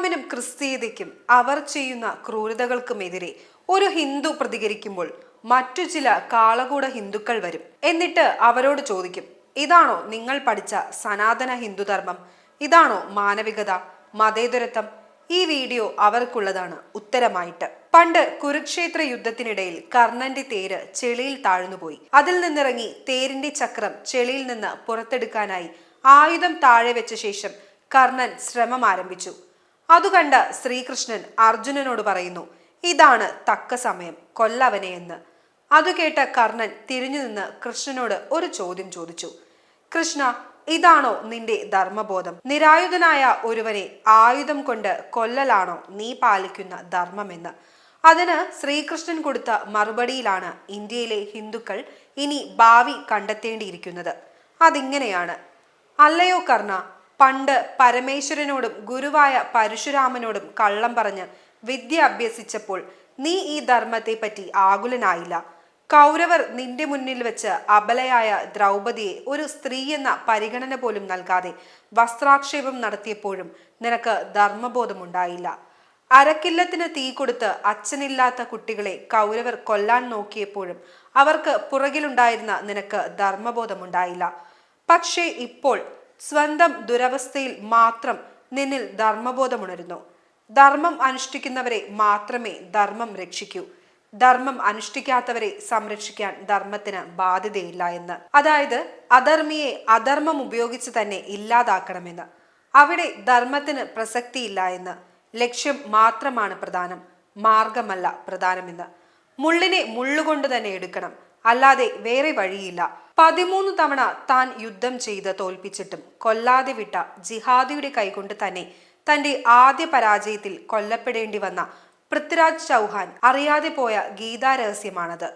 ഇസ്ലാമിനും ക്രിസ്തീയതയ്ക്കും അവർ ചെയ്യുന്ന ക്രൂരതകൾക്കുമെതിരെ ഒരു ഹിന്ദു പ്രതികരിക്കുമ്പോൾ മറ്റു ചില കാളകൂട ഹിന്ദുക്കൾ വരും. എന്നിട്ട് അവരോട് ചോദിക്കും, ഇതാണോ നിങ്ങൾ പഠിച്ച സനാതന ഹിന്ദുധർമ്മം? ഇതാണോ മാനവികത, മതേതരത്വം? ഈ വീഡിയോ അവർക്കുള്ളതാണ് ഉത്തരമായിട്ട്. പണ്ട് കുരുക്ഷേത്ര യുദ്ധത്തിനിടയിൽ കർണന്റെ തേര് ചെളിയിൽ താഴ്ന്നുപോയി. അതിൽ നിന്നിറങ്ങി തേരിന്റെ ചക്രം ചെളിയിൽ നിന്ന് പുറത്തെടുക്കാനായി ആയുധം താഴെ വെച്ച ശേഷം കർണൻ ശ്രമം ആരംഭിച്ചു. അതുകണ്ട ശ്രീകൃഷ്ണൻ അർജുനനോട് പറയുന്നു, ഇതാണ് തക്ക സമയം, കൊല്ലവനെ എന്ന്. അത് കേട്ട കർണൻ തിരിഞ്ഞു നിന്ന് കൃഷ്ണനോട് ഒരു ചോദ്യം ചോദിച്ചു. കൃഷ്ണ, ഇതാണോ നിന്റെ ധർമ്മബോധം? നിരായുധനായ ഒരുവനെ ആയുധം കൊണ്ട് കൊല്ലലാണോ നീ പാലിക്കുന്ന ധർമ്മമെന്ന്? അതിന് ശ്രീകൃഷ്ണൻ കൊടുത്ത മറുപടിയിലാണ് ഇന്ത്യയിലെ ഹിന്ദുക്കൾ ഇനി ഭാവി കണ്ടെത്തേണ്ടിയിരിക്കുന്നത്. അതിങ്ങനെയാണ്: അല്ലയോ കർണ, പണ്ട് പരമേശ്വരനോടും ഗുരുവായ പരശുരാമനോടും കള്ളം പറഞ്ഞ് വിദ്യ അഭ്യസിച്ചപ്പോൾ നീ ഈ ധർമ്മത്തെ പറ്റി ആകുലനായില്ല. കൗരവർ നിന്റെ മുന്നിൽ വെച്ച് അബലയായ ദ്രൗപദിയെ ഒരു സ്ത്രീ എന്ന പരിഗണന പോലും നൽകാതെ വസ്ത്രാക്ഷേപം നടത്തിയപ്പോഴും നിനക്ക് ധർമ്മബോധമുണ്ടായില്ല. അരക്കില്ലത്തിന് തീ കൊടുത്ത് അച്ഛനില്ലാത്ത കുട്ടികളെ കൗരവർ കൊല്ലാൻ നോക്കിയപ്പോഴും അവർക്ക് പുറകിലുണ്ടായിരുന്ന നിനക്ക് ധർമ്മബോധമുണ്ടായില്ല. പക്ഷേ ഇപ്പോൾ സ്വന്തം ദുരവസ്ഥയിൽ മാത്രം നിന്നിൽ ധർമ്മബോധമുണരുന്നു. ധർമ്മം അനുഷ്ഠിക്കുന്നവരെ മാത്രമേ ധർമ്മം രക്ഷിക്കൂ. ധർമ്മം അനുഷ്ഠിക്കാത്തവരെ സംരക്ഷിക്കാൻ ധർമ്മത്തിന് ബാധ്യതയില്ല എന്ന്. അതായത് അധർമ്മിയെ അധർമ്മം ഉപയോഗിച്ച് തന്നെ ഇല്ലാതാക്കണമെന്ന്. അവിടെ ധർമ്മത്തിന് പ്രസക്തിയില്ല എന്ന്. ലക്ഷ്യം മാത്രമാണ് പ്രധാനം, മാർഗമല്ല പ്രധാനമെന്ന്. മുള്ളിനെ മുള്ളുകൊണ്ട് തന്നെ എടുക്കണം, അല്ലാതെ വേറെ വഴിയില്ല. 13 തവണ താൻ യുദ്ധം ചെയ്ത് തോൽപ്പിച്ചിട്ടും കൊല്ലാതെ വിട്ട ജിഹാദിയുടെ കൈകൊണ്ട് തന്നെ തന്റെ ആദ്യ പരാജയത്തിൽ കൊല്ലപ്പെടേണ്ടി വന്ന പൃഥ്വിരാജ് ചൗഹാൻ അറിയാതെ പോയ ഗീതാ രഹസ്യമാണത്.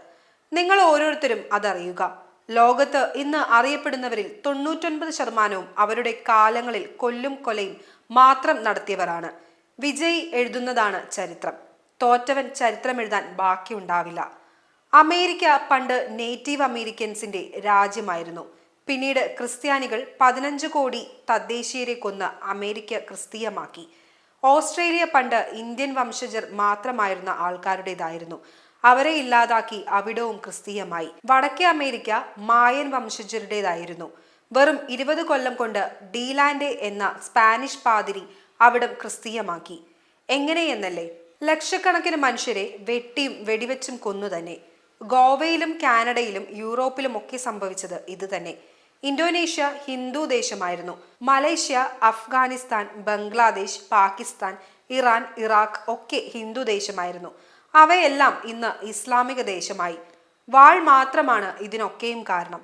നിങ്ങൾ ഓരോരുത്തരും അതറിയുക. ലോകത്ത് ഇന്ന് അറിയപ്പെടുന്നവരിൽ 99% അവരുടെ കാലങ്ങളിൽ കൊല്ലും കൊലയും മാത്രം നടത്തിയവരാണ്. വിജയ് എഴുതുന്നതാണ് ചരിത്രം. തോറ്റവൻ ചരിത്രം എഴുതാൻ ബാക്കിയുണ്ടാവില്ല. അമേരിക്ക പണ്ട് നേറ്റീവ് അമേരിക്കൻസിന്റെ രാജ്യമായിരുന്നു. പിന്നീട് ക്രിസ്ത്യാനികൾ 15 കോടി തദ്ദേശീയരെ കൊന്ന് അമേരിക്ക ക്രിസ്തീയമാക്കി. ഓസ്ട്രേലിയ പണ്ട് ഇന്ത്യൻ വംശജർ മാത്രമായിരുന്ന ആൾക്കാരുടേതായിരുന്നു. അവരെ ഇല്ലാതാക്കി അവിടവും ക്രിസ്തീയമായി. വടക്കേ അമേരിക്ക മായൻ വംശജരുടേതായിരുന്നു. വെറും 20 കൊല്ലം കൊണ്ട് ഡീലാൻഡെ എന്ന സ്പാനിഷ് പാതിരി അവിടം ക്രിസ്തീയമാക്കി. എങ്ങനെയെന്നല്ലേ? ലക്ഷക്കണക്കിന് മനുഷ്യരെ വെട്ടിയും വെടിവെച്ചും കൊന്നു തന്നെ. ഗോവയിലും കാനഡയിലും യൂറോപ്പിലും ഒക്കെ സംഭവിച്ചത് ഇത് തന്നെ. ഇന്തോനേഷ്യ ഹിന്ദു ദേശമായിരുന്നു. Malaysia, Afghanistan, Bangladesh, Pakistan, Iran, Iraq ഒക്കെ ഹിന്ദു ദേശമായിരുന്നു. അവയെല്ലാം ഇന്ന് ഇസ്ലാമിക ദേശമായി. വാൾ മാത്രമാണ് ഇതിനൊക്കെയും കാരണം.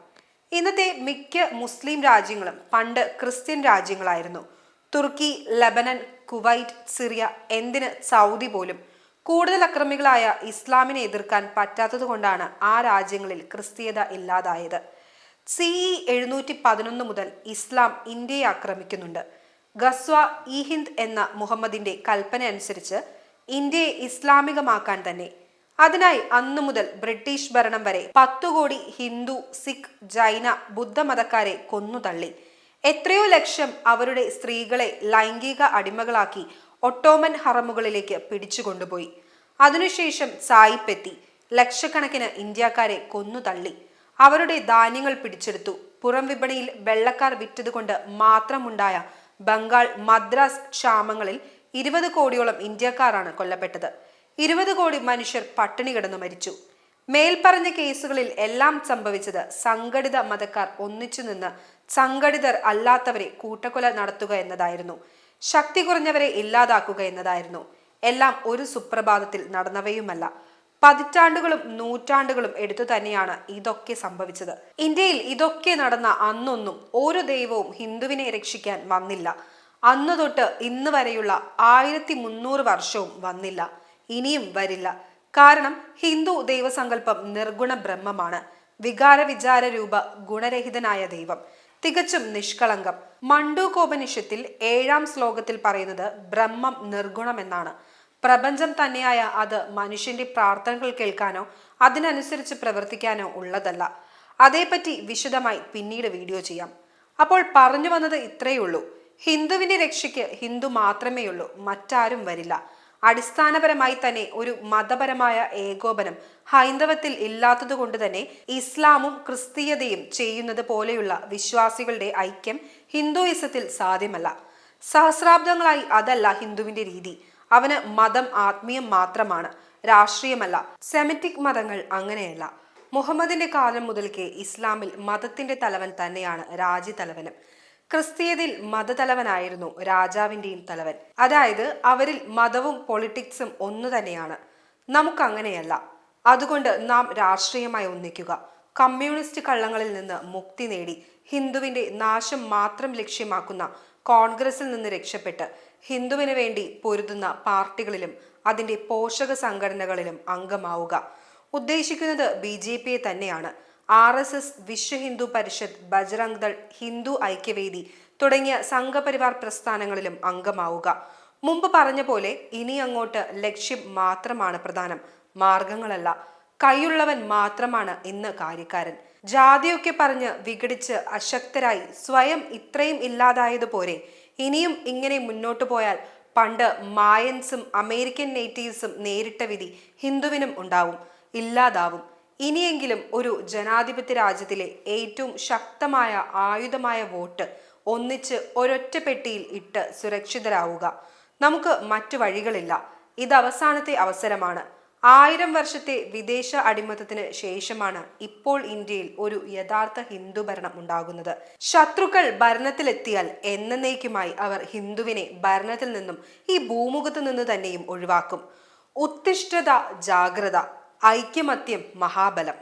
ഇന്നത്തെ മിക്ക മുസ്ലിം രാജ്യങ്ങളും പണ്ട് ക്രിസ്ത്യൻ രാജ്യങ്ങളായിരുന്നു. തുർക്കി, ലബനൻ, കുവൈറ്റ്, സിറിയ, എന്തിന് സൗദി പോലും. കൂടുതൽ അക്രമികളായ ഇസ്ലാമിനെ എതിർക്കാൻ പറ്റാത്തത് കൊണ്ടാണ് ആ രാജ്യങ്ങളിൽ ക്രിസ്തീയത ഇല്ലാതായത്. CE 711 മുതൽ ഇസ്ലാം ഇന്ത്യയെ ആക്രമിക്കുന്നുണ്ട്. ഗസ്വ ഇ ഹിന്ദ് എന്ന മുഹമ്മദിന്റെ കൽപ്പന അനുസരിച്ച് ഇന്ത്യയെ ഇസ്ലാമികമാക്കാൻ തന്നെ. അതിനായി അന്നു മുതൽ ബ്രിട്ടീഷ് ഭരണം വരെ 10 കോടി ഹിന്ദു, സിഖ്, ജൈന, ബുദ്ധമതക്കാരെ കൊന്നുതള്ളി. എത്രയോ ലക്ഷം അവരുടെ സ്ത്രീകളെ ലൈംഗിക അടിമകളാക്കി ഒട്ടോമൻ ഹറമുകളിലേക്ക് പിടിച്ചുകൊണ്ടുപോയി. അതിനുശേഷം സായിപ്പെത്തി ലക്ഷക്കണക്കിന് ഇന്ത്യക്കാരെ കൊന്നുതള്ളി. അവരുടെ ധാന്യങ്ങൾ പിടിച്ചെടുത്തു. പുറം വിപണിയിൽ വെള്ളക്കാർ വിറ്റതുകൊണ്ട് മാത്രമുണ്ടായ ബംഗാൾ, മദ്രാസ് ക്ഷാമങ്ങളിൽ 20 കോടിയോളം ഇന്ത്യക്കാരാണ് കൊല്ലപ്പെട്ടത്. 20 കോടി മനുഷ്യർ പട്ടിണി കിടന്നു മരിച്ചു. മേൽപ്പറഞ്ഞ കേസുകളിൽ എല്ലാം സംഭവിച്ചത് സംഘടിത മതക്കാർ ഒന്നിച്ചു നിന്ന് സംഘടിതർ അല്ലാത്തവരെ കൂട്ടക്കൊല നടത്തുക എന്നതായിരുന്നു. ശക്തി കുറഞ്ഞവരെ ഇല്ലാതാക്കുക എന്നതായിരുന്നു. എല്ലാം ഒരു സുപ്രഭാതത്തിൽ നടന്നവയുമല്ല. പതിറ്റാണ്ടുകളും നൂറ്റാണ്ടുകളും എടുത്തു തന്നെയാണ് ഇതൊക്കെ സംഭവിച്ചത്. ഇന്ത്യയിൽ ഇതൊക്കെ നടന്ന അന്നൊന്നും ഒരു ദൈവവും ഹിന്ദുവിനെ രക്ഷിക്കാൻ വന്നില്ല. അന്നു തൊട്ട് ഇന്ന് വരെയുള്ള 1300 വർഷവും വന്നില്ല, ഇനിയും വരില്ല. കാരണം ഹിന്ദു ദൈവസങ്കല്പം നിർഗുണ ബ്രഹ്മമാണ്. വികാര വിചാര രൂപ ഗുണരഹിതനായ ദൈവം, തികച്ചും നിഷ്കളങ്കം. മണ്ഡൂകോപനിഷത്തിൽ 7-ാം ശ്ലോകത്തിൽ പറയുന്നത് ബ്രഹ്മം നിർഗുണമെന്നാണ്. പ്രപഞ്ചം തന്നെയായ അത് മനുഷ്യന്റെ പ്രാർത്ഥനകൾ കേൾക്കാനോ അതിനനുസരിച്ച് പ്രവർത്തിക്കാനോ ഉള്ളതല്ല. അതേപ്പറ്റി വിശദമായി പിന്നീട് വീഡിയോ ചെയ്യാം. അപ്പോൾ പറഞ്ഞു വന്നത് ഇത്രയേ ഉള്ളൂ. ഹിന്ദുവിന്റെ രക്ഷയ്ക്ക് ഹിന്ദു മാത്രമേയുള്ളൂ, മറ്റാരും വരില്ല. അടിസ്ഥാനപരമായി തന്നെ ഒരു മതപരമായ ഏകോപനം ഹൈന്ദവത്തിൽ ഇല്ലാത്തതുകൊണ്ട് തന്നെ ഇസ്ലാമും ക്രിസ്തീയതയും ചെയ്യുന്നത് പോലെയുള്ള വിശ്വാസികളുടെ ഐക്യം ഹിന്ദുയിസത്തിൽ സാധ്യമല്ല. സഹസ്രാബ്ദങ്ങളായി അതല്ല ഹിന്ദുവിന്റെ രീതി. അവന് മതം ആത്മീയം മാത്രമാണ്, രാഷ്ട്രീയമല്ല. സെമിറ്റിക് മതങ്ങൾ അങ്ങനെയല്ല. മുഹമ്മദിന്റെ കാലം മുതൽക്കേ ഇസ്ലാമിൽ മതത്തിന്റെ തലവൻ തന്നെയാണ് രാജ്യതലവനും. ക്രിസ്തീയതയിൽ മതതലവനായിരുന്നു രാജാവിന്റെയും തലവൻ. അതായത് അവരിൽ മതവും പൊളിറ്റിക്സും ഒന്നു തന്നെയാണ്. നമുക്കങ്ങനെയല്ല. അതുകൊണ്ട് നാം രാഷ്ട്രീയമായി ഒന്നിക്കുക. കമ്മ്യൂണിസ്റ്റ് കള്ളങ്ങളിൽ നിന്ന് മുക്തി നേടി ഹിന്ദുവിന്റെ നാശം മാത്രം ലക്ഷ്യമാക്കുന്ന കോൺഗ്രസിൽ നിന്ന് രക്ഷപ്പെട്ട് ഹിന്ദുവിന് വേണ്ടി പൊരുതുന്ന പാർട്ടികളിലും അതിന്റെ പോഷക സംഘടനകളിലും അംഗമാവുക. ഉദ്ദേശിക്കുന്നത് BJPയെ തന്നെയാണ്. RSS, വിശ്വ ഹിന്ദു പരിഷത്ത്, ബജ്രംഗ് ദൾ, ഹിന്ദു ഐക്യവേദി തുടങ്ങിയ സംഘപരിവാർ പ്രസ്ഥാനങ്ങളിലും അംഗമാവുക. മുമ്പ് പറഞ്ഞ പോലെ ഇനി അങ്ങോട്ട് ലക്ഷ്യം മാത്രമാണ് പ്രധാനം, മാർഗങ്ങളല്ല. കൈയുള്ളവൻ മാത്രമാണ് ഇന്ന് കാര്യക്കാരൻ. ജാതിയൊക്കെ പറഞ്ഞ് വിഘടിച്ച് അശക്തരായി സ്വയം ഇത്രയും ഇല്ലാതായതുപോലെ ഇനിയും ഇങ്ങനെ മുന്നോട്ടു പോയാൽ പണ്ട് മായൻസും അമേരിക്കൻ നേറ്റീവ്സും നേരിട്ട വിധി ഹിന്ദുവിനും ഉണ്ടാവും, ഇല്ലാതാവും. ഇനിയെങ്കിലും ഒരു ജനാധിപത്യ രാജ്യത്തിലെ ഏറ്റവും ശക്തമായ ആയുധമായ വോട്ട് ഒന്നിച്ച് ഒരൊറ്റ പെട്ടിയിൽ ഇട്ട് സുരക്ഷിതരാവുക. നമുക്ക് മറ്റു വഴികളില്ല. ഇത് അവസാനത്തെ അവസരമാണ്. 1000 വർഷത്തെ വിദേശ അടിമത്തത്തിന് ശേഷമാണ് ഇപ്പോൾ ഇന്ത്യയിൽ ഒരു യഥാർത്ഥ ഹിന്ദു ഭരണം ഉണ്ടാകുന്നത്. ശത്രുക്കൾ ഭരണത്തിലെത്തിയാൽ എന്നേക്കുമായി അവർ ഹിന്ദുവിനെ ഭരണത്തിൽ നിന്നും ഈ ഭൂമുഖത്ത് നിന്ന് തന്നെയും ഒഴിവാക്കും. ഉത്തിഷ്ഠത, ജാഗ്രത, ഐക്യമത്യം മഹാബലം.